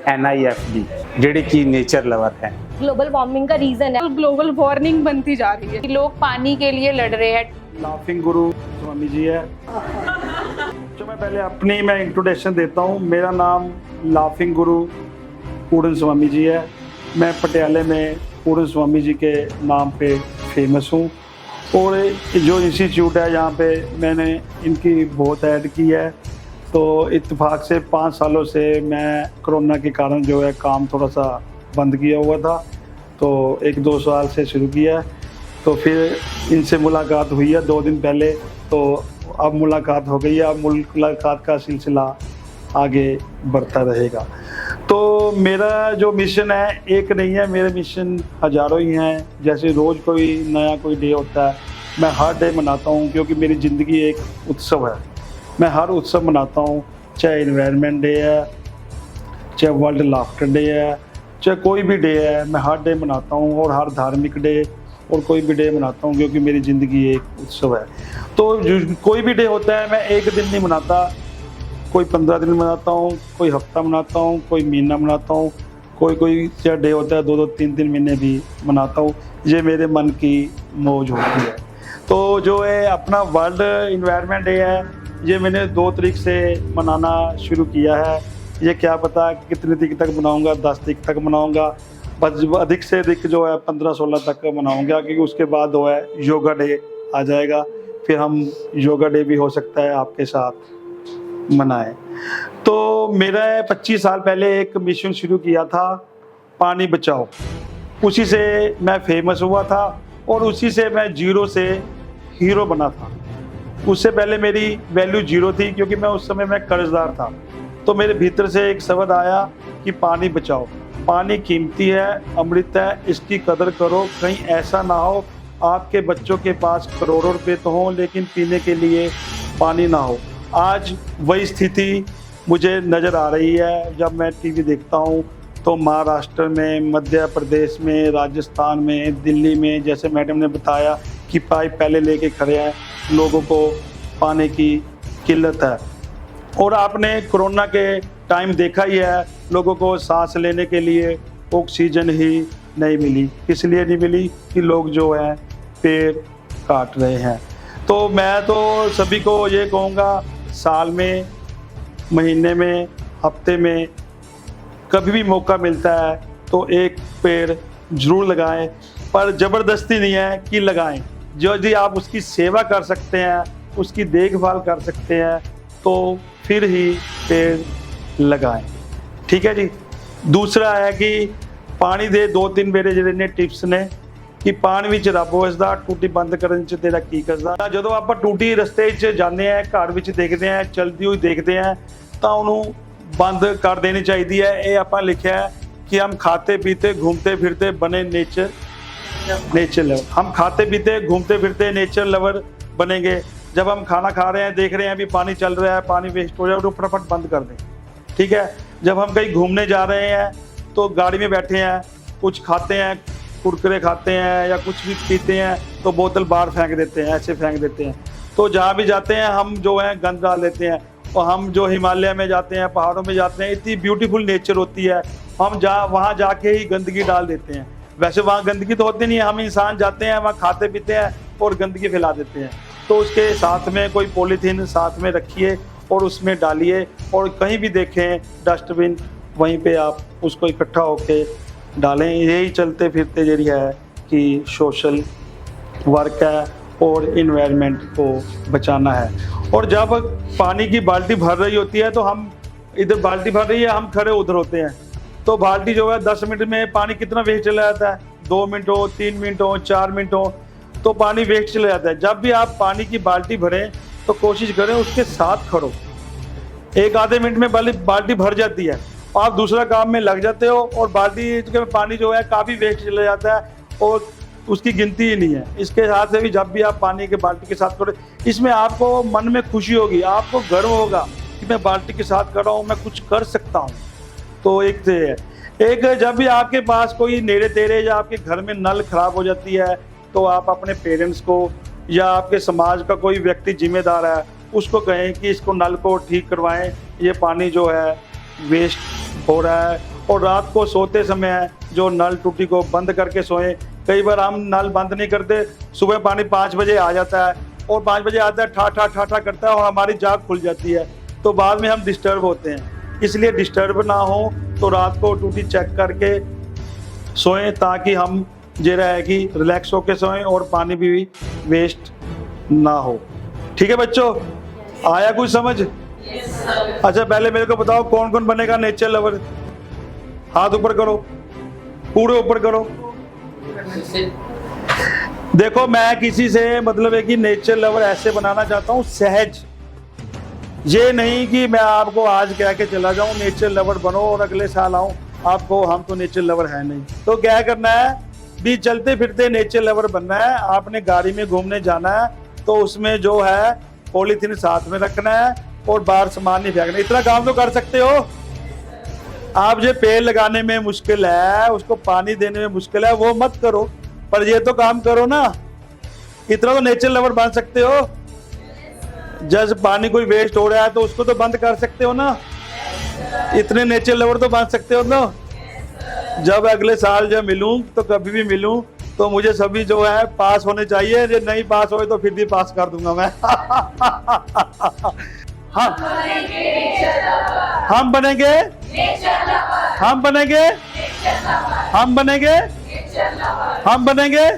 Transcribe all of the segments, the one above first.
NIFD ਜਿਹੜੀ कि nature lover है। ग्लोबल वार्मिंग का रीजन है, ग्लोबल वार्मिंग बनती जा रही है। लोग पानी के लिए लड़ रहे हैं। लाफिंग गुरु स्वामी जी है। तो मैं पहले अपनी इंट्रोडक्शन देता हूँ। मेरा नाम लाफिंग गुरु पूर्ण स्वामी जी है। मैं पटियाले में पूर्ण स्वामी जी के नाम पे फेमस हूँ और जो इंस्टीट्यूट है यहाँ पे मैंने इनकी बहुत ऐड की है। तो इत्तेफाक से 5 सालों से मैं कोरोना के कारण जो है काम थोड़ा सा बंद किया हुआ था, तो 1-2 साल से शुरू किया है। तो फिर इनसे मुलाकात हुई है 2 दिन पहले, तो अब मुलाकात हो गई है। अब मुलाकात का सिलसिला आगे बढ़ता रहेगा। तो मेरा जो मिशन है एक नहीं है, मेरे मिशन हज़ारों ही हैं। जैसे रोज़ कोई नया कोई डे होता है, मैं हर डे मनाता हूँ क्योंकि मेरी ज़िंदगी एक उत्सव है। मैं हर उत्सव मनाता हूँ, चाहे इन्वायरमेंट डे है, चाहे वर्ल्ड लाफ्टर डे है, चाहे कोई भी डे है, मैं हर डे मनाता हूँ। और हर धार्मिक डे और कोई भी डे मनाता हूँ क्योंकि मेरी ज़िंदगी एक उत्सव है। तो कोई भी डे होता है मैं एक दिन नहीं मनाता, कोई 15 दिन मनाता हूँ, कोई हफ्ता मनाता हूँ, कोई महीना मनाता हूँ, कोई क्या डे होता है 2-2 3-3 महीने भी मनाता हूँ। ये मेरे मन की मौज होती है। तो जो है अपना वर्ल्ड इन्वायरमेंट डे है, ये मैंने 2 तारीख से मनाना शुरू किया है। ये क्या पता कितने तारीख तक मनाऊंगा, 10 तारीख तक मनाऊंगा, बस अधिक से अधिक जो है 15-16 तक मनाऊंगा, क्योंकि उसके बाद जो है योगा डे आ जाएगा। फिर हम योगा डे भी हो सकता है आपके साथ मनाएं। तो मेरा 25 साल पहले एक मिशन शुरू किया था, पानी बचाओ। उसी से मैं फेमस हुआ था और उसी से मैं जीरो से हीरो बना था। उससे पहले मेरी वैल्यू 0 थी क्योंकि मैं उस समय मैं कर्जदार था। तो मेरे भीतर से एक शब्द आया कि पानी बचाओ, पानी कीमती है, अमृत है, इसकी कदर करो। कहीं ऐसा ना हो आपके बच्चों के पास करोड़ों रुपए तो हों लेकिन पीने के लिए पानी ना हो। आज वही स्थिति मुझे नज़र आ रही है। जब मैं टीवी देखता हूँ तो महाराष्ट्र में, मध्य प्रदेश में, राजस्थान में, दिल्ली में, जैसे मैडम ने बताया कि पाइप पहले लेके खड़े हैं, लोगों को पानी की किल्लत है। और आपने कोरोना के टाइम देखा ही है, लोगों को सांस लेने के लिए ऑक्सीजन ही नहीं मिली। इसलिए नहीं मिली कि लोग जो है पेड़ काट रहे हैं। तो मैं तो सभी को ये कहूँगा, साल में, महीने में, हफ्ते में कभी भी मौका मिलता है तो एक पेड़ ज़रूर लगाएं, पर ज़बरदस्ती नहीं है कि लगाएं। जो यदि आप उसकी सेवा कर सकते हैं, उसकी देखभाल कर सकते हैं, तो फिर ही पेड़ लगाएं। ठीक है जी। दूसरा है कि पानी दे 2-3 मेरे ਜਿਹੜੇ ਨੇ ਟਿਪਸ ਨੇ ਕਿ ਪਾਣੀ ਵਿੱਚ ਰੱਬ ਵਸਦਾ, ਟੂਟੀ ਬੰਦ ਕਰਨ 'ਚ ਤੇਰਾ ਕੀ ਕਰਦਾ। ਜਦੋਂ ਆਪਾਂ ਟੂਟੀ ਰਸਤੇ 'ਚ ਜਾਂਦੇ ਆ, ਘਰ ਵਿੱਚ ਦੇਖਦੇ ਆ, ਚਲਦੀ ਹੋਈ ਦੇਖਦੇ ਆ, ਤਾਂ ਉਹਨੂੰ बंद कर देनी चाहिए है। ये आप लिखा है कि हम खाते पीते घूमते फिरते बने नेचर लवर। हम खाते पीते घूमते फिरते नेचर लवर बनेंगे। जब हम खाना खा रहे हैं, देख रहे हैं अभी पानी चल रहा है, पानी वेस्ट हो जाए तो फटाफट बंद कर दें। ठीक है। जब हम कहीं घूमने जा रहे हैं तो गाड़ी में बैठे हैं, कुछ खाते हैं, कुरकुरे खाते हैं या कुछ भी पीते हैं, तो बोतल बाहर फेंक देते हैं, ऐसे फेंक देते हैं। तो जहाँ भी जाते हैं हम जो है गंद डाल देते हैं। और हम जो हिमालय में जाते हैं, पहाड़ों में जाते हैं, इतनी ब्यूटीफुल नेचर होती है, हम वहाँ जाके ही गंदगी डाल देते हैं। वैसे वहाँ गंदगी तो होती नहीं है, हम इंसान जाते हैं वहाँ खाते पीते हैं और गंदगी फैला देते हैं। तो उसके साथ में कोई पॉलीथीन साथ में रखिए और उसमें डालिए, और कहीं भी देखें डस्टबिन, वहीं पे आप उसको इकट्ठा होके डालें। यही चलते फिरते जरिए है कि सोशल वर्क है और इन्वायरमेंट को बचाना है। और जब पानी की बाल्टी भर रही होती है तो हम इधर बाल्टी भर रही है, हम खड़े उधर होते हैं, तो बाल्टी जो है 10 मिनट में पानी कितना वेस्ट चला जाता है, 2 मिनट हो, 3 मिनट हो, 4 मिनट हो, तो पानी वेस्ट चला जाता है। जब भी आप पानी की बाल्टी भरें तो कोशिश करें उसके साथ खड़ो। 1-आधे मिनट में बाल्टी भर जाती है, आप दूसरा काम में लग जाते हो और बाल्टी के पानी जो है काफ़ी वेस्ट चला जाता है और उसकी गिनती ही नहीं है। इसके साथ से भी जब भी आप पानी के बाल्टी के साथ करो, इसमें आपको मन में खुशी होगी, आपको गर्व होगा कि मैं बाल्टी के साथ कर रहा हूँ, मैं कुछ कर सकता हूँ। तो एक से है। एक जब भी आपके पास कोई नेड़े तेरे या आपके घर में नल खराब हो जाती है, तो आप अपने पेरेंट्स को या आपके समाज का कोई व्यक्ति जिम्मेदार है, उसको कहें कि इसको नल को ठीक करवाएं, ये पानी जो है वेस्ट हो रहा है और रात को सोते समय जो नल टूटी को बंद करके सोएं। कई बार हम नल बंद नहीं करते, सुबह पानी 5 बजे आ जाता है और 5 बजे आता है, ठा ठा ठा ठा करता है और हमारी जाग खुल जाती है, तो बाद में हम डिस्टर्ब होते हैं। इसलिए डिस्टर्ब ना हो तो रात को टूटी चेक करके सोएं, ताकि हम जो है कि रिलैक्स होके सोएं और पानी भी वेस्ट ना हो। ठीक है बच्चों, आया कुछ समझ? अच्छा, पहले मेरे को बताओ कौन कौन बनेगा नेचर लवर? हाथ ऊपर करो, पूरे ऊपर करो। देखो, मैं किसी से मतलब है कि नेचर लवर ऐसे बनाना चाहता हूँ सहज, ये नहीं कि मैं आपको आज कह के चला जाऊं नेचर लवर बनो और अगले साल आऊं आपको हम तो नेचर लवर है नहीं। तो क्या करना है भी, चलते फिरते नेचर लवर बनना है। आपने गाड़ी में घूमने जाना है तो उसमें जो है पॉलीथीन साथ में रखना है और बाहर सामान नहीं फेंकना। इतना काम तो कर सकते हो आप। जो पेड़ लगाने में मुश्किल है, उसको पानी देने में मुश्किल है, वो मत करो, पर ये तो काम करो ना। इतना तो नेचर लवर बन सकते हो। जब पानी कोई वेस्ट हो रहा है तो उसको तो बंद कर सकते हो ना। इतने नेचर लवर तो बन सकते हो ना। जब अगले साल जब मिलूं तो कभी भी मिलूं तो मुझे सभी जो है पास होने चाहिए। जो नहीं पास होए तो फिर भी पास कर दूंगा मैं। हाँ, हम बनेंगे, हम बनेंगे, हम बनेंगे, हम बनेंगे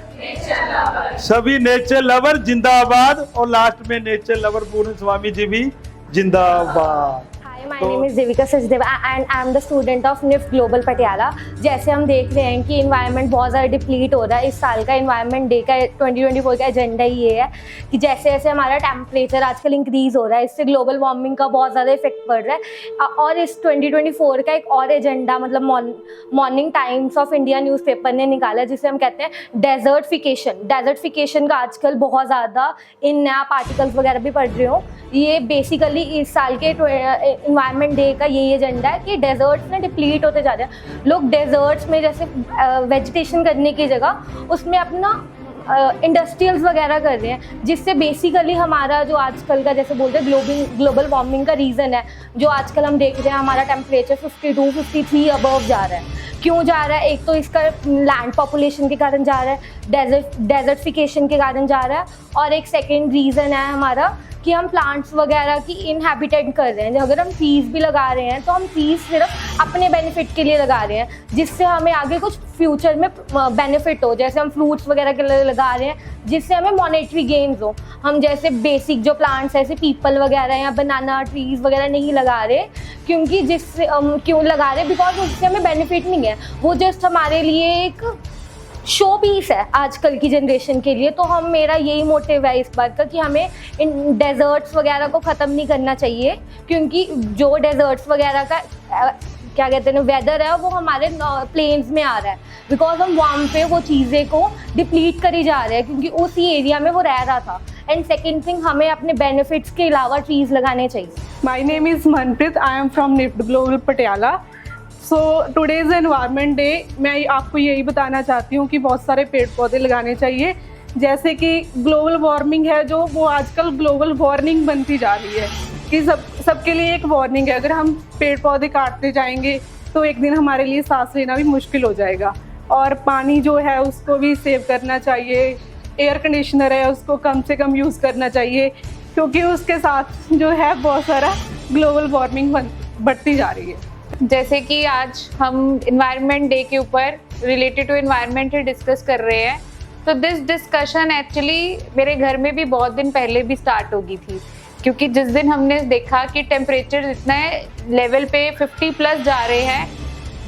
सभी नेचर लवर जिंदाबाद। और लास्ट में नेचर लवर पूर्ण स्वामी जी भी जिंदाबाद। Hi, my name is Devika Sachdeva and I am the student of NIFT Global Patiala. जैसे हम देख रहे हैं कि इन्वायरमेंट बहुत ज़्यादा डिप्लीट हो रहा है। इस साल का इन्वायरमेंट डे का 2024 का एजेंडा ही ये है कि जैसे जैसे हमारा टेम्परेचर आजकल इंक्रीज़ हो रहा है, इससे ग्लोबल वार्मिंग का बहुत ज़्यादा इफेक्ट पड़ रहा है। और इस 2024 का एक और एजेंडा मतलब morning times of India newspaper ने निकाला, जिसे हम कहते हैं डेजर्टिफिकेशन। डेजर्टिफिकेशन का आजकल बहुत ज़्यादा इन नया आर्टिकल्स वगैरह भी पढ़ रहे हो। ये बेसिकली इस साल के इन्वायरमेंट डे का यही एजेंडा है कि डेजर्ट्स में डिप्लीट होते जा रहे हैं। लोग डेजर्ट्स में जैसे वेजिटेशन करने की जगह उसमें अपना इंडस्ट्रियल्स वगैरह कर रहे हैं, जिससे बेसिकली हमारा जो आजकल का जैसे बोलते हैं ग्लोबल वार्मिंग का रीज़न है, जो आजकल हम देख रहे हैं हमारा टेम्परेचर 52-53 अबव जा रहा है। क्यों जा रहा है? एक तो इसका लैंड पॉपुलेशन के कारण जा रहा है, डेजर्टिफिकेशन के कारण जा रहा है, और एक सेकेंड रीज़न है हमारा कि हम प्लांट्स वगैरह की इनहैबिटेट कर रहे हैं। अगर हम ट्रीज़ भी लगा रहे हैं तो हम ट्रीज़ सिर्फ अपने बेनिफिट के लिए लगा रहे हैं, जिससे हमें आगे कुछ फ्यूचर में बेनिफिट हो। जैसे हम फ्रूट्स वगैरह के लिए लगा रहे हैं जिससे हमें मॉनेटरी गेन्स हो। हम जैसे बेसिक जो प्लांट्स ऐसे पीपल वगैरह या बनाना ट्रीज़ वगैरह नहीं लगा रहे, क्योंकि जिससे हम क्यों लगा रहे, बिकॉज उससे हमें बेनिफिट नहीं है, वो जस्ट हमारे लिए एक शो पीस है आजकल की जनरेशन के लिए। तो हम मेरा यही मोटिव है इस बात का कि हमें इन डेजर्ट्स वगैरह को ख़त्म नहीं करना चाहिए, क्योंकि जो डेजर्ट्स वगैरह का क्या कहते हैं वेदर है वो हमारे प्लेन्स में आ रहा है, बिकॉज हम वहाँ पे वो चीज़ें को डिप्लीट करी जा रहे हैं क्योंकि उसी एरिया में वो रह रहा था। एंड सेकेंड थिंग, हमें अपने बेनिफिट्स के अलावा ट्रीज़ लगाने चाहिए। My name is Manpreet, I am from NIFT Global Patiala. So today's environment day, मैं आपको यही बताना चाहती हूँ कि बहुत सारे पेड़ पौधे लगाने चाहिए। जैसे कि ग्लोबल वार्मिंग है जो, वो आजकल ग्लोबल वार्निंग बनती जा रही है कि सबके लिए एक वार्निंग है। अगर हम पेड़ पौधे काटते जाएंगे तो एक दिन हमारे लिए सांस लेना भी मुश्किल हो जाएगा। और पानी जो है उसको भी सेव करना चाहिए। एयर कंडीशनर है उसको कम से कम यूज़ करना चाहिए, क्योंकि उसके साथ जो है बहुत सारा ग्लोबल वार्मिंग बढ़ती जा रही है। जैसे कि आज हम इन्वायरमेंट डे के ऊपर रिलेटेड टू इन्वायरमेंट ही डिस्कस कर रहे हैं, तो दिस डिस्कशन एक्चुअली मेरे घर में भी बहुत दिन पहले भी स्टार्ट हो गई थी, क्योंकि जिस दिन हमने देखा कि टेम्परेचर इतना लेवल पे 50+ जा रहे हैं,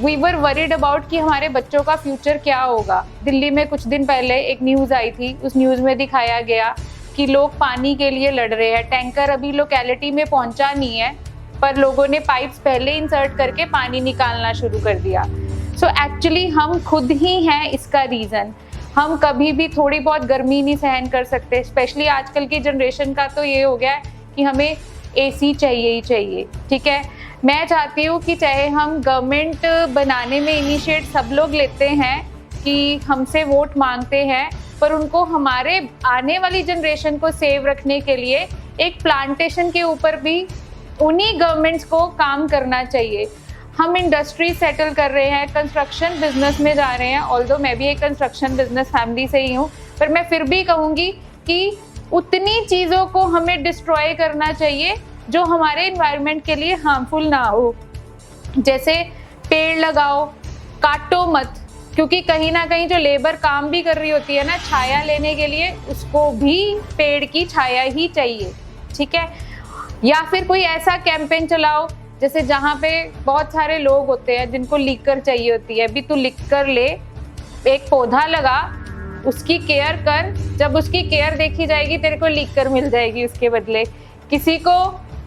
वी वर वरीड अबाउट कि हमारे बच्चों का फ्यूचर क्या होगा। दिल्ली में कुछ दिन पहले एक न्यूज़ आई थी, उस न्यूज़ में दिखाया गया कि लोग पानी के लिए लड़ रहे हैं। टैंकर अभी लोकेलिटी में पहुंचा नहीं है, पर लोगों ने पाइप्स पहले इंसर्ट करके पानी निकालना शुरू कर दिया। सो एक्चुअली हम खुद ही हैं इसका रीज़न। हम कभी भी थोड़ी बहुत गर्मी नहीं सहन कर सकते, स्पेशली आजकल की जनरेशन का तो ये हो गया है कि हमें एसी चाहिए ही चाहिए। ठीक है, मैं चाहती हूँ कि चाहे हम गवर्नमेंट बनाने में इनिशिएट सब लोग लेते हैं कि हमसे वोट मांगते हैं, पर उनको हमारे आने वाली जनरेशन को सेव रखने के लिए एक प्लांटेशन के ऊपर भी उन्हीं गवर्नमेंट्स को काम करना चाहिए। हम इंडस्ट्री सेटल कर रहे हैं, कंस्ट्रक्शन बिजनेस में जा रहे हैं। ऑल्दो मैं भी एक कंस्ट्रक्शन बिजनेस फैमिली से ही हूँ, पर मैं फिर भी कहूँगी कि उतनी चीज़ों को हमें डिस्ट्रॉय करना चाहिए जो हमारे इन्वायरमेंट के लिए हार्मफुल ना हो। जैसे पेड़ लगाओ, काटो मत, क्योंकि कहीं ना कहीं जो लेबर काम भी कर रही होती है ना छाया लेने के लिए, उसको भी पेड़ की छाया ही चाहिए, ठीक है। या फिर कोई ऐसा कैंपेन चलाओ जैसे जहाँ पे बहुत सारे लोग होते हैं जिनको लीकर चाहिए होती है, भी तू लीकर ले, एक पौधा लगा, उसकी केयर कर, जब उसकी केयर देखी जाएगी तेरे को लीकर मिल जाएगी उसके बदले। किसी को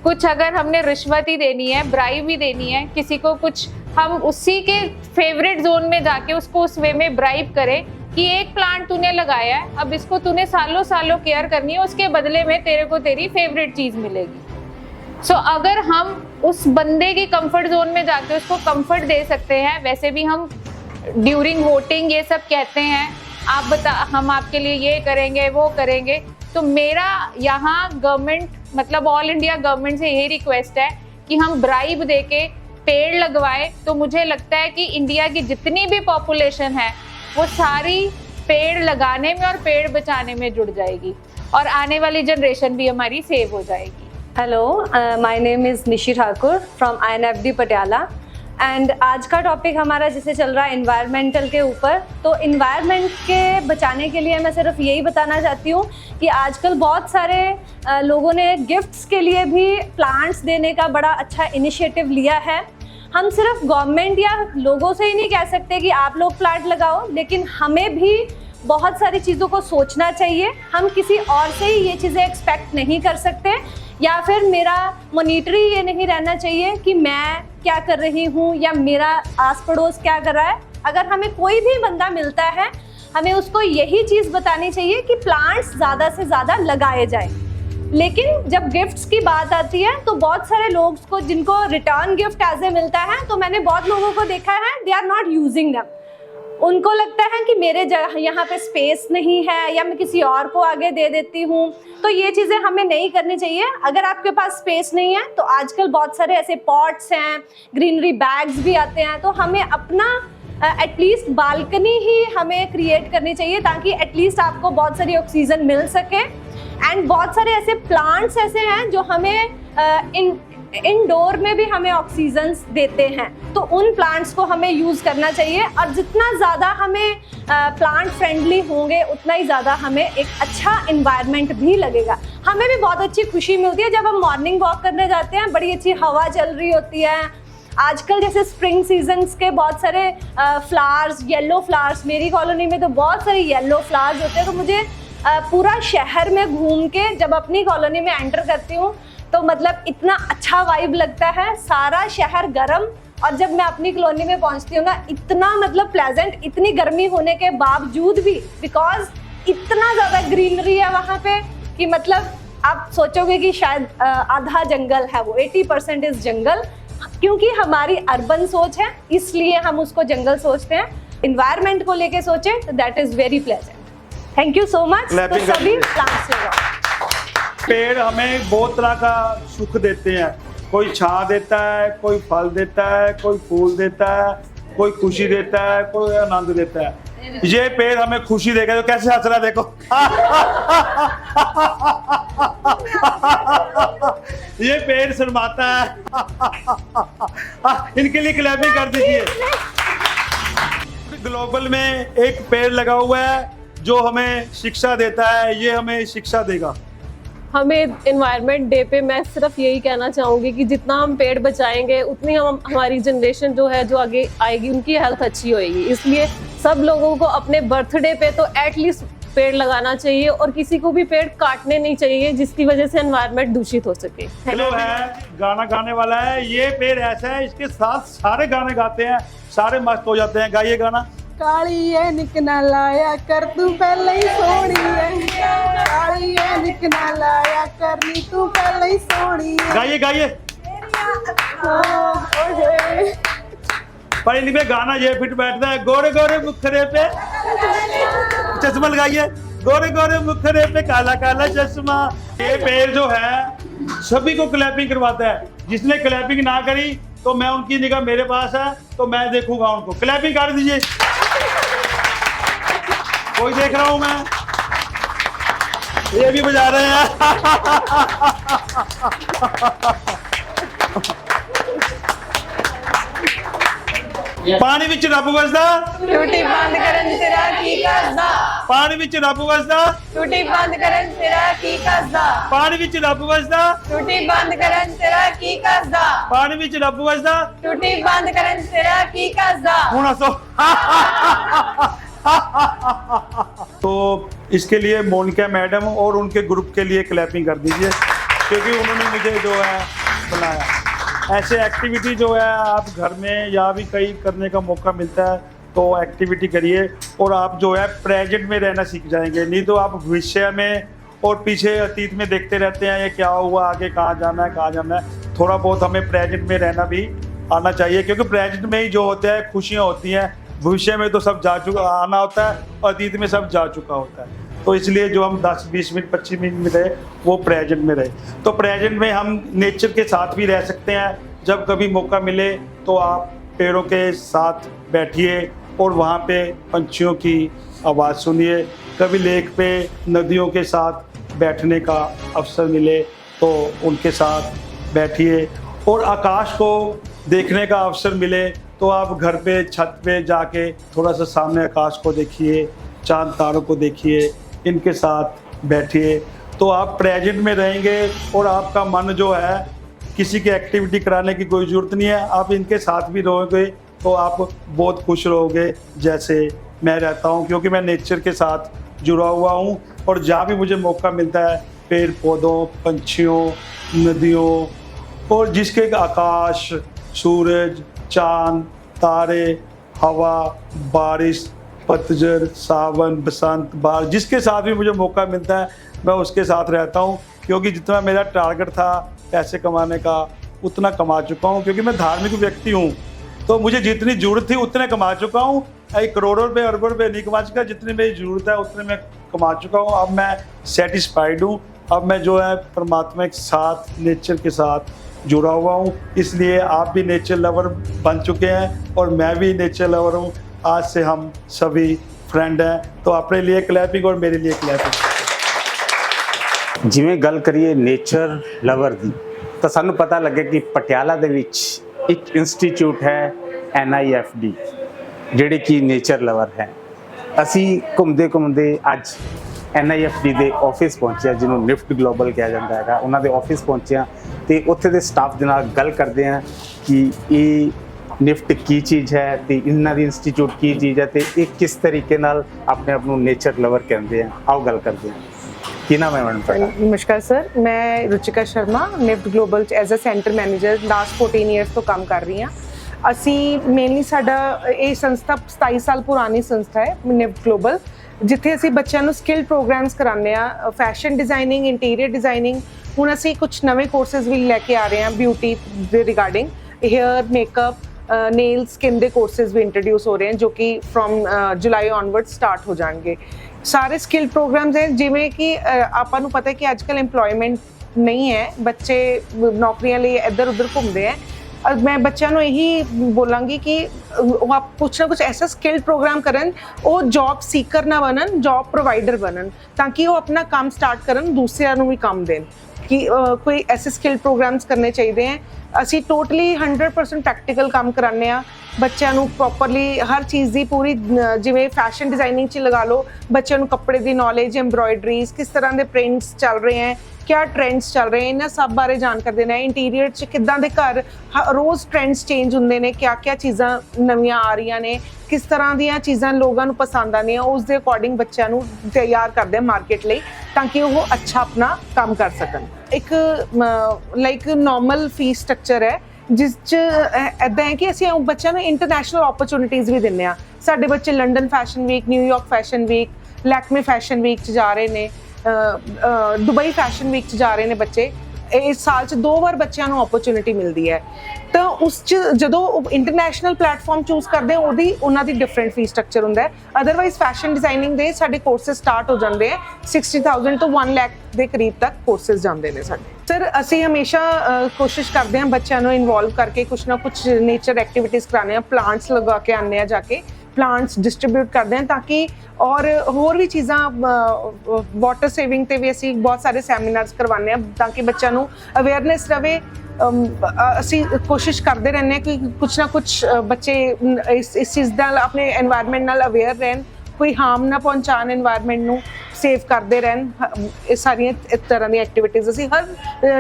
कुछ अगर हमने रिश्वत ही देनी है, ब्राइब भी देनी है किसी को कुछ, हम उसी के फेवरेट जोन में जाके उसको उस वे में ब्राइब करें कि एक प्लांट तूने लगाया है, अब इसको तूने सालों सालों केयर करनी है, उसके बदले में तेरे को तेरी फेवरेट चीज मिलेगी। सो अगर हम उस बंदे की कंफर्ट जोन में जाके उसको कंफर्ट दे सकते हैं, वैसे भी हम ड्यूरिंग वोटिंग ये सब कहते हैं, आप बता हम आपके लिए ये करेंगे वो करेंगे। तो मेरा यहाँ गवर्नमेंट मतलब ऑल इंडिया गवर्नमेंट से यही रिक्वेस्ट है कि हम ब्राइब देके पेड़ लगवाए, तो मुझे लगता है कि इंडिया की जितनी भी पॉपुलेशन है वो सारी पेड़ लगाने में और पेड़ बचाने में जुड़ जाएगी और आने वाली जनरेशन भी हमारी सेव हो जाएगी। Hello, my name is Nishi Thakur from INFD Patiala and आज का टॉपिक हमारा जैसे चल रहा है इन्वायरमेंटल के ऊपर। तो इन्वायरमेंट के बचाने के लिए मैं सिर्फ यही बताना चाहती हूँ कि आजकल बहुत सारे लोगों ने गिफ्ट्स के लिए भी प्लांट्स देने का बड़ा अच्छा इनिशिएटिव लिया है। हम सिर्फ गवर्नमेंट या लोगों से ही नहीं कह सकते कि आप लोग प्लांट लगाओ, लेकिन हमें भी बहुत सारी चीज़ों को सोचना चाहिए। हम किसी और से ही ये चीज़ें एक्सपेक्ट नहीं कर सकते, या फिर मेरा मॉनिटरी ये नहीं रहना चाहिए कि मैं क्या कर रही हूँ या मेरा आस पड़ोस क्या कर रहा है। अगर हमें कोई भी बंदा मिलता है, हमें उसको यही चीज़ बतानी चाहिए कि प्लांट्स ज़्यादा से ज़्यादा लगाए जाए। लेकिन जब गिफ्ट्स की बात आती है तो बहुत सारे लोग को जिनको रिटर्न गिफ्ट एज ए मिलता है, तो मैंने बहुत लोगों को देखा है they are not using them. उनको लगता है कि मेरे यहाँ पे स्पेस नहीं है या मैं किसी और को आगे दे देती हूँ। तो ये चीज़ें हमें नहीं करनी चाहिए। अगर आपके पास स्पेस नहीं है तो आजकल बहुत सारे ऐसे पॉट्स हैं, ग्रीनरी बैग्स भी आते हैं, तो हमें अपना एटलीस्ट बालकनी ही हमें क्रिएट करनी चाहिए ताकि एटलीस्ट आपको बहुत सारी ऑक्सीजन मिल सके। एंड बहुत सारे ऐसे प्लांट्स ऐसे हैं जो हमें इंडोर में भी हमें ऑक्सीजन देते हैं, तो उन प्लांट्स को हमें यूज़ करना चाहिए। और जितना ज़्यादा हमें प्लांट फ्रेंडली होंगे उतना ही ज़्यादा हमें एक अच्छा इन्वायरमेंट भी लगेगा। हमें भी बहुत अच्छी खुशी मिलती है जब हम मॉर्निंग वॉक करने जाते हैं, बड़ी अच्छी हवा चल रही होती है। आजकल जैसे स्प्रिंग सीजन्स के बहुत सारे फ्लावर्स, येलो फ्लावर्स, मेरी कॉलोनी में तो बहुत सारे येलो फ्लावर्स होते हैं। तो मुझे पूरा शहर में घूम के जब अपनी कॉलोनी में एंटर करती हूँ तो मतलब इतना अच्छा वाइब लगता है, सारा शहर गर्म, और जब मैं अपनी कॉलोनी में पहुंचती हूँ ना, इतना मतलब प्लेजेंट, इतनी गर्मी होने के बावजूद भी, बिकॉज इतना ज़्यादा ग्रीनरी है वहाँ पे कि मतलब आप सोचोगे कि शायद आधा जंगल है, वो 80% इस जंगल, क्योंकि हमारी अर्बन सोच है इसलिए हम उसको जंगल सोचते हैं। इन्वायरमेंट को लेके सोचें तो that is very pleasant. Thank you so much. तो सभी प्लांट्स लगाओ। पेड़ हमें बहुत तरह का सुख देते हैं, कोई छां देता है, कोई फल देता है, कोई फूल देता है, कोई खुशी देता है, कोई आनंद देता है। ये पेड़ हमें खुशी देगा, तो कैसे हंस रहा है देखो। ये पेड़ शर्माता है। इनके लिए क्लैपिंग कर दीजिए। ग्लोबल में एक पेड़ लगा हुआ है जो हमें शिक्षा देता है, ये हमें शिक्षा देगा। हमें इन्वायरमेंट डे पे मैं सिर्फ यही कहना चाहूँगी कि जितना हम पेड़ बचाएंगे उतनी हमारी जनरेशन जो है जो आगे आएगी उनकी हेल्थ अच्छी होएगी। इसलिए सब लोगों को अपने बर्थडे पे तो एटलीस्ट पेड़ लगाना चाहिए और किसी को भी पेड़ काटने नहीं चाहिए जिसकी वजह से एनवायरनमेंट दूषित हो सके। हेलो है गाना गाने वाला है, ये पेड़ ऐसा है इसके साथ सारे गाने गाते हैं, सारे मस्त हो जाते हैं। गाइए गाना। काली है निकना लाया कर तू पहले ही सोनी है, काली है निकना लाया कर नी तू पहले ही सोनी है। गाइए गाइए। पर इनमें गाना ये फिट बैठता है, गोरे गोरे मुखरे पे चश्मा लगाइए, गोरे गोरे मुखरे पे काला काला चश्मा। ये पेड़ जो है सभी को क्लैपिंग करवाता है, जिसने क्लैपिंग ना करी तो मैं उनकी निगाह मेरे पास है तो मैं देखूंगा उनको। क्लैपिंग कर दीजिए। कोई देख रहा हूं मैं, ये भी बजा रहे हैं। पानी विच रब वसदा, टूटी बंद करन तेरा की कसदा, पानी विच रब वसदा, टूटी बंद करन तेरा की कसदा, पानी विच रब वसदा, टूटी बंद करन तेरा की कसदा, पानी विच रब वसदा। टूटी बंद करन तेरा की कसदा। हुण हंसो। तो इसके लिए मोनिका मैडम और उनके ग्रुप के लिए क्लैपिंग कर दीजिए, क्योंकि उन्होंने मुझे जो है बुलाया। ऐसे एक्टिविटी जो है आप घर में या भी कहीं करने का मौका मिलता है तो एक्टिविटी करिए, और आप जो है प्रेजेंट में रहना सीख जाएंगे। नहीं तो आप भविष्य में और पीछे अतीत में देखते रहते हैं ये क्या हुआ, आगे कहाँ जाना है, कहाँ जाना है। थोड़ा बहुत हमें प्रेजेंट में रहना भी आना चाहिए, क्योंकि प्रेजेंट में ही जो होता है खुशियाँ होती हैं। भविष्य में तो सब जा चुका आना होता है, अतीत में सब जा चुका होता है। तो इसलिए जो हम 10-20 मिनट 25 मिनट में रहे वो प्रेजेंट में रहे। तो प्रेजेंट में हम नेचर के साथ भी रह सकते हैं। जब कभी मौका मिले तो आप पेड़ों के साथ बैठिए और वहाँ पे पंछियों की आवाज़ सुनिए। कभी लेक पे नदियों के साथ बैठने का अवसर मिले तो उनके साथ बैठिए, और आकाश को देखने का अवसर मिले तो आप घर पे छत पे जाके थोड़ा सा सामने आकाश को देखिए, चांद तारों को देखिए, इनके साथ बैठिए। तो आप प्रेजेंट में रहेंगे और आपका मन जो है, किसी की एक्टिविटी कराने की कोई ज़रूरत नहीं है, आप इनके साथ भी रहोगे तो आप बहुत खुश रहोगे जैसे मैं रहता हूँ, क्योंकि मैं नेचर के साथ जुड़ा हुआ हूँ। और जहाँ भी मुझे मौका मिलता है पेड़ पौधों, पंछियों, नदियों, और जिसके आकाश, सूरज, चांद, तारे, हवा, बारिश, पतझड़, सावन, बसंत, बहार, जिसके साथ भी मुझे मौका मिलता है मैं उसके साथ रहता हूँ। क्योंकि जितना मेरा टारगेट था पैसे कमाने का उतना कमा चुका हूँ, क्योंकि मैं धार्मिक व्यक्ति हूँ। तो मुझे जितनी ज़रूरत थी उतने कमा चुका हूँ। करोड़ों रुपये, अरबों रुपये नहीं कमा चुका, जितनी मेरी ज़रूरत है उतने मैं कमा चुका हूँ। अब मैं सेटिस्फाइड हूँ। अब मैं जो है परमात्मा के साथ, नेचर के साथ जुड़ा हुआ हूँ। इसलिए आप भी नेचर लवर बन चुके हैं और मैं भी नेचर लवर हूँ। आज से हम सभी फ्रेंड हैं। तो अपने लिए क्लैपिंग और मेरे लिए क्लैपिंग। ਜਿਵੇਂ ਗੱਲ ਕਰੀਏ ਨੇਚਰ ਲਵਰ ਦੀ, ਤਾਂ ਸਾਨੂੰ ਪਤਾ ਲੱਗੇ ਕਿ ਪਟਿਆਲਾ ਦੇ ਵਿੱਚ ਇੱਕ ਇੰਸਟੀਚਿਊਟ ਹੈ NIFD, ਜਿਹੜੇ ਕਿ ਨੇਚਰ ਲਵਰ ਹੈ। ਅਸੀਂ ਘੁੰਮਦੇ ਘੁੰਮਦੇ ਅੱਜ NIFD ਦੇ ਆਫਿਸ ਪਹੁੰਚਿਆ, ਜਿਹਨੂੰ ਨਿਫਟ ਗਲੋਬਲ ਕਿਹਾ ਜਾਂਦਾ ਹੈਗਾ। ਉਹਨਾਂ ਦੇ ਆਫਿਸ ਪਹੁੰਚਿਆ ਤੇ ਉੱਥੇ ਦੇ ਸਟਾਫ ਦੇ ਨਾਲ ਗੱਲ ਕਰਦੇ ਹਾਂ ਕਿ ਇਹ ਨਿਫਟ ਕੀ ਚੀਜ਼ ਹੈ ਤੇ ਇਹਨਾਂ ਦੀ ਇੰਸਟੀਚਿਊਟ ਕੀ ਚੀਜ਼ ਹੈ ਤੇ ਇਹ ਕਿਸ ਤਰੀਕੇ ਨਾਲ ਆਪਣੇ ਆਪ ਨੂੰ ਨੇਚਰ ਲਵਰ ਕਹਿੰਦੇ ਆ। ਆਓ ਗੱਲ ਕਰਦੇ ਹਾਂ। ਕੀ ਨਾਮ ਹੈ ਮੈਡਮ ਤੁਹਾਡਾ? ਨਮਸਕਾਰ ਸਰ, ਮੈਂ ਰੁਚਿਕਾ ਸ਼ਰਮਾ ਨਿਫਟ ਗਲੋਬਲ ਚ as a centre manager last 14 years ਤੋਂ ਕੰਮ ਕਰ ਰਹੀ ਹਾਂ। ਅਸੀਂ ਮੇਨਲੀ ਸਾਡਾ ਇਹ ਸੰਸਥਾ 27 ਸਾਲ ਪੁਰਾਣੀ ਸੰਸਥਾ ਹੈ ਨਿਫਟ ਗਲੋਬਲ, ਜਿੱਥੇ ਅਸੀਂ ਬੱਚਿਆਂ ਨੂੰ ਸਕਿੱਲ ਪ੍ਰੋਗਰਾਮਸ ਕਰਾਉਂਦੇ ਆ, ਫੈਸ਼ਨ ਡਿਜ਼ਾਈਨਿੰਗ, ਇੰਟੀਰੀਅਰ ਡਿਜ਼ਾਈਨਿੰਗ। ਹੁਣ ਅਸੀਂ ਕੁਝ ਨਵੇਂ ਕੋਰਸਿਸ ਵੀ ਲੈ ਕੇ ਆ ਰਹੇ ਹਾਂ ਬਿਊਟੀ ਦੇ regarding, hair, makeup, nail, skin ਦੇ ਕੋਰਸਿਸ ਵੀ ਇੰਟਰੋਡਿਊਸ ਹੋ ਰਹੇ ਹਨ, ਜੋ ਕਿ ਫਰੋਮ ਜੁਲਾਈ ਔਨਵਰਡ ਸਟਾਰਟ ਹੋ ਜਾਣਗੇ। ਸਾਰੇ ਸਕਿੱਲ ਪ੍ਰੋਗਰਾਮਸ ਹੈ, ਜਿਵੇਂ ਕਿ ਆਪਾਂ ਨੂੰ ਪਤਾ ਹੈ ਕਿ ਅੱਜ ਕੱਲ੍ਹ ਇੰਪਲੋਇਮੈਂਟ ਨਹੀਂ ਹੈ, ਬੱਚੇ ਨੌਕਰੀਆਂ ਲਈ ਇੱਧਰ ਉੱਧਰ ਘੁੰਮਦੇ ਹੈ। मैं बच्चों को यही बोलांगी कि वो आप कुछ ना कुछ ऐसा स्किल प्रोग्राम करन, वो जॉब सीकर ना बनन, जॉब प्रोवाइडर बनन, ताकि वो अपना काम स्टार्ट करन, दूसरिਆਂ ਨੂੰ ਵੀ ਕੰਮ ਦੇਣ। कि कोई ऐसे स्किल प्रोग्राम्स करने चाहिए हैं। ਅਸੀਂ टोटली 100% प्रैक्टिकल काम कराने ਆ ਬੱਚਿਆਂ ਨੂੰ ਪ੍ਰੋਪਰਲੀ ਹਰ ਚੀਜ਼ ਦੀ ਪੂਰੀ, ਜਿਵੇਂ ਫੈਸ਼ਨ ਡਿਜ਼ਾਈਨਿੰਗ 'ਚ ਲਗਾ ਲਓ, ਬੱਚਿਆਂ ਨੂੰ ਕੱਪੜੇ ਦੀ ਨੌਲੇਜ, ਐਮਬ੍ਰੋਇਡਰੀਜ਼, ਕਿਸ ਤਰ੍ਹਾਂ ਦੇ ਪ੍ਰਿੰਟਸ ਚੱਲ ਰਹੇ ਹੈ, क्या ट्रेंड्स चल रहे हैं, इन्हें सब बारे जानकारी देना है। इंटीरियर च किदां दे घर रोज़ ट्रेंड्स चेंज होंदे ने, क्या क्या चीज़ां नवीं आ रही ने, किस तरह दीयां चीज़ां लोगों नूं पसंद आंदियां, उस दे अकॉर्डिंग बच्चों नूं तैयार करदे मार्केट लई, ताकि वो अच्छा अपना काम कर सकन। एक लाइक नॉर्मल फीस स्ट्रक्चर है, जिस च इदां है कि ਅਸੀਂ ਬੱਚਿਆਂ ਨੂੰ ਇੰਟਰਨੈਸ਼ਨਲ ਓਪਰਚੁਨਿਟੀਜ਼ ਵੀ ਦਿੰਦੇ ਆ। ਸਾਡੇ ਬੱਚੇ London fashion week, New York fashion week, Lakme fashion week 'ਚ ਜਾ ਰਹੇ ਨੇ, ਦੁਬਈ ਫੈਸ਼ਨ ਵੀਕ 'ਚ ਜਾ ਰਹੇ ਨੇ ਬੱਚੇ। ਇਸ ਸਾਲ 'ਚ 2 ਵਾਰ ਬੱਚਿਆਂ ਨੂੰ ਓਪਰਚੁਨਿਟੀ ਮਿਲਦੀ ਹੈ। ਤਾਂ ਉਸ 'ਚ ਜਦੋਂ ਇੰਟਰਨੈਸ਼ਨਲ ਪਲੇਟਫਾਰਮ ਚੂਜ਼ ਕਰਦੇ ਆ, ਉਹਨਾਂ ਦੀ ਡਿਫਰੈਂਟ ਫੀਸ ਸਟਰਕਚਰ ਹੁੰਦਾ ਹੈ। ਅਦਰਵਾਈਜ਼ ਫੈਸ਼ਨ ਡਿਜ਼ਾਈਨਿੰਗ ਦੇ ਸਾਡੇ ਕੋਰਸਿਸ ਸਟਾਰਟ ਹੋ ਜਾਂਦੇ ਆ 60,000 ਤੋਂ 1 ਲੱਖ ਦੇ ਕਰੀਬ ਤੱਕ ਕੋਰਸਿਸ ਜਾਂਦੇ ਨੇ ਸਾਡੇ। ਸਰ ਅਸੀਂ ਹਮੇਸ਼ਾ ਕੋਸ਼ਿਸ਼ ਕਰਦੇ ਹਾਂ ਬੱਚਿਆਂ ਨੂੰ ਇਨਵੋਲਵ ਕਰਕੇ ਕੁਛ ਨਾ ਕੁਛ ਨੇਚਰ ਐਕਟੀਵਿਟੀਜ਼ ਕਰਾਉਂਦੇ ਹਾਂ, ਪਲਾਂਟਸ ਲਗਾ ਕੇ ਆਉਂਦੇ ਹਾਂ ਜਾ ਕੇ, ਪਲਾਂਟਸ ਡਿਸਟ੍ਰੀਬਿਊਟ ਕਰਦੇ ਹਾਂ ਤਾਂ ਕਿ ਔਰ ਹੋਰ ਵੀ ਚੀਜ਼ਾਂ ਵਾਟਰ ਸੇਵਿੰਗ ਤੇ ਵੀ ਅਸੀਂ ਬਹੁਤ ਸਾਰੇ ਸੈਮੀਨਾਰਸ ਕਰਵਾਉਂਦੇ ਹਾਂ ਤਾਂ ਕਿ ਬੱਚਿਆਂ ਨੂੰ ਅਵੇਅਰਨੈਸ ਰਵੇ। ਅਸੀਂ ਕੋਸ਼ਿਸ਼ ਕਰਦੇ ਰਹਿੰਦੇ ਹਾਂ ਕਿ ਕੁਛ ਨਾ ਕੁਛ ਬੱਚੇ ਇਸ ਚੀਜ਼ ਨਾਲ ਆਪਣੇ एनवायरनमेंट ਨਾਲ ਅਵੇਅਰ ਰਹਿਣ, ਕੋਈ ਹਾਰਮ ਨਾ ਪਹੁੰਚਾਉਣ एनवायरनमेंट ਨੂੰ, ਸੇਵ ਕਰਦੇ ਰਹਿਣ। ਇਹ ਸਾਰੀਆਂ ਇਸ ਤਰ੍ਹਾਂ ਦੀਆਂ ਐਕਟੀਵਿਟੀਜ਼ ਅਸੀਂ ਹਰ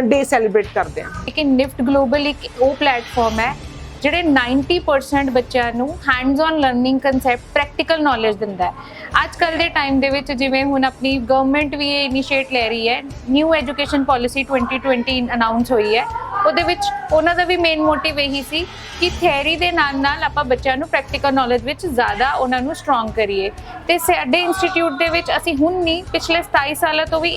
ਡੇ ਸੈਲੀਬ੍ਰੇਟ ਕਰਦੇ ਹਾਂ। ਲੇਕਿਨ ਨਿਫਟ ਗਲੋਬਲ ਇੱਕ ਉਹ ਪਲੇਟਫਾਰਮ ਹੈ ਜਿਹੜੇ 90% ਬੱਚਿਆਂ ਨੂੰ hands on learning concept, practical knowledge ਦਿੰਦਾ ਹੈ। ਅੱਜ ਕੱਲ੍ਹ ਦੇ ਟਾਈਮ ਦੇ ਵਿੱਚ ਜਿਵੇਂ ਹੁਣ ਆਪਣੀ ਗਵਰਨਮੈਂਟ ਵੀ ਇਹ ਇਨੀਸ਼ੀਏਟ ਲੈ ਰਹੀ ਹੈ, ਨਿਊ ਐਜੂਕੇਸ਼ਨ ਪਾਲਿਸੀ 2020 ਅਨਾਊਂਸ ਹੋਈ ਹੈ। ਉਹਦੇ ਵਿੱਚ ਉਹਨਾਂ ਦਾ ਵੀ ਮੇਨ ਮੋਟਿਵ ਇਹੀ ਸੀ ਕਿ ਥਿਊਰੀ ਦੇ ਨਾਲ ਨਾਲ ਆਪਾਂ ਬੱਚਿਆਂ ਨੂੰ ਪ੍ਰੈਕਟੀਕਲ ਨੌਲੇਜ ਵਿੱਚ ਜ਼ਿਆਦਾ ਉਹਨਾਂ ਨੂੰ ਸਟਰੋਂਗ ਕਰੀਏ। ਤੇ ਸਾਡੇ ਇੰਸਟੀਚਿਊਟ ਦੇ ਵਿੱਚ ਅਸੀਂ ਹੁਣ ਨਹੀਂ, ਪਿਛਲੇ 27 ਸਾਲਾਂ ਤੋਂ ਵੀ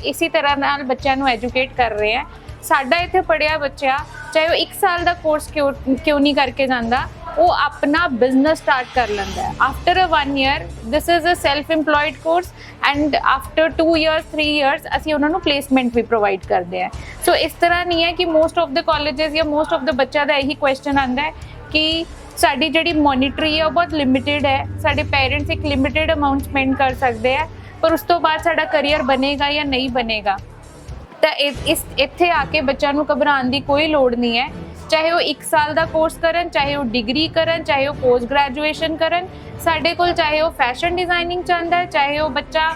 ਇਸੇ ਤਰ੍ਹਾਂ ਨਾਲ ਬੱਚਿਆਂ ਨੂੰ ਐਜੂਕੇਟ ਕਰ ਰਹੇ ਹਾਂ। ਸਾਡਾ ਇੱਥੇ ਪੜ੍ਹਿਆ ਬੱਚਾ ਚਾਹੇ ਉਹ 1 ਸਾਲ ਦਾ ਕੋਰਸ ਕਿਉਂ ਨਹੀਂ ਕਰਕੇ ਜਾਂਦਾ, ਉਹ ਆਪਣਾ ਬਿਜ਼ਨਸ ਸਟਾਰਟ ਕਰ ਲੈਂਦਾ ਹੈ। After 1 year this is a self employed course and after 2 years 3 years ਅਸੀਂ ਉਹਨਾਂ ਨੂੰ ਪਲੇਸਮੈਂਟ ਵੀ ਪ੍ਰੋਵਾਈਡ ਕਰਦੇ ਹਾਂ। ਸੋ ਇਸ ਤਰ੍ਹਾਂ ਨਹੀਂ ਹੈ ਕਿ ਮੋਸਟ ਆਫ ਦ ਕਾਲਜਸ ਜਾਂ ਮੋਸਟ ਆਫ ਦ ਬੱਚਾ ਦਾ ਇਹੀ ਕੁਐਸਚਨ ਆਉਂਦਾ ਹੈ ਕਿ ਸਾਡੀ ਜਿਹੜੀ ਮੋਨੀਟਰੀ ਹੈ ਉਹ ਬਹੁਤ ਲਿਮਿਟਿਡ ਹੈ, ਸਾਡੇ ਪੇਰੈਂਟਸ ਇੱਕ ਲਿਮਿਟਿਡ ਅਮਾਊਂਟ ਸਪੈਂਡ ਕਰ ਸਕਦੇ ਆ, ਪਰ ਉਸ ਤੋਂ ਬਾਅਦ ਸਾਡਾ ਕਰੀਅਰ ਬਣੇਗਾ ਜਾਂ ਨਹੀਂ ਬਣੇਗਾ। ਤਾਂ ਇੱਥੇ ਆ ਕੇ ਬੱਚਿਆਂ ਨੂੰ ਘਬਰਾਉਣ ਦੀ ਕੋਈ ਲੋੜ ਨਹੀਂ ਹੈ। ਚਾਹੇ ਉਹ 1 ਸਾਲ ਦਾ ਕੋਰਸ ਕਰਨ, ਚਾਹੇ ਉਹ ਡਿਗਰੀ ਕਰਨ, ਚਾਹੇ ਉਹ ਪੋਸਟ ਗ੍ਰੈਜੂਏਸ਼ਨ ਕਰਨ, ਸਾਡੇ ਕੋਲ ਚਾਹੇ ਉਹ ਫੈਸ਼ਨ ਡਿਜ਼ਾਈਨਿੰਗ ਚਾਹੁੰਦਾ ਹੈ, ਚਾਹੇ ਉਹ ਬੱਚਾ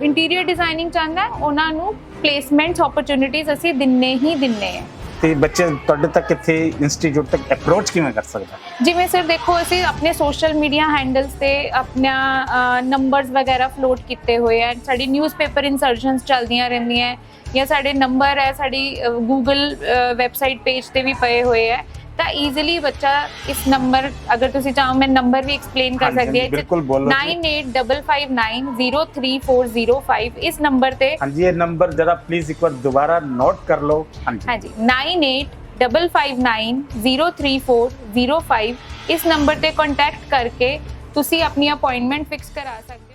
ਇੰਟੀਰੀਅਰ ਡਿਜ਼ਾਈਨਿੰਗ ਚਾਹੁੰਦਾ ਹੈ, ਉਹਨਾਂ ਨੂੰ ਪਲੇਸਮੈਂਟਸ ਓਪਰਚੁਨਿਟੀਜ਼ ਅਸੀਂ ਦਿੰਨੇ ਹੀ ਦਿੰਨੇ ਹੈ। ਤੇ ਬੱਚੇ ਤੁਹਾਡੇ ਤੱਕ ਇੱਥੇ ਇੰਸਟੀਚਿਊਟ ਤੱਕ ਅਪਰੋਚ ਕਿਵੇਂ ਕਰ ਸਕਦਾ? ਜਿਵੇਂ ਸਰ ਦੇਖੋ, ਅਸੀਂ ਆਪਣੇ ਸੋਸ਼ਲ ਮੀਡੀਆ ਹੈਂਡਲਸ ਤੇ ਆਪਣਾ ਨੰਬਰਸ ਵਗੈਰਾ ਫਲੋਟ ਕੀਤੇ ਹੋਏ ਹੈ। ਸਾਡੀ ਨਿਊਜ਼ਪੇਪਰ ਇਨਸਰਸ਼ਨਸ ਚੱਲਦੀਆਂ ਰਹਿੰਦੀਆਂ ਜਾਂ ਸਾਡੇ ਨੰਬਰ ਹੈ ਸਾਡੀ ਗੂਗਲ ਵੈਬਸਾਈਟ ਪੇਜ ਤੇ ਵੀ ਪਏ ਹੋਏ ਹੈ। ਤਾਂ ਈਜ਼ੀਲੀ ਬੱਚਾ ਇਸ ਨੰਬਰ, ਅਗਰ ਤੁਸੀਂ ਚਾਹੋ ਮੈਂ ਨੰਬਰ ਵੀ ਐਕਸਪਲੇਨ ਕਰ ਸਕਦੀ ਹਾਂ, 9855503405 ਇਸ ਨੰਬਰ ਤੇ। ਹਾਂਜੀ, ਇਹ ਨੰਬਰ ਜਰਾ ਪਲੀਜ਼ ਇੱਕ ਵਾਰ ਦੁਬਾਰਾ ਨੋਟ ਕਰ ਲਓ। ਹਾਂਜੀ 9855503405 ਇਸ ਨੰਬਰ ਤੇ ਕੰਟੈਕਟ ਕਰਕੇ ਤੁਸੀਂ ਆਪਣੀ ਅਪਾਇੰਟਮੈਂਟ ਫਿਕਸ ਕਰਾ ਸਕਦੇ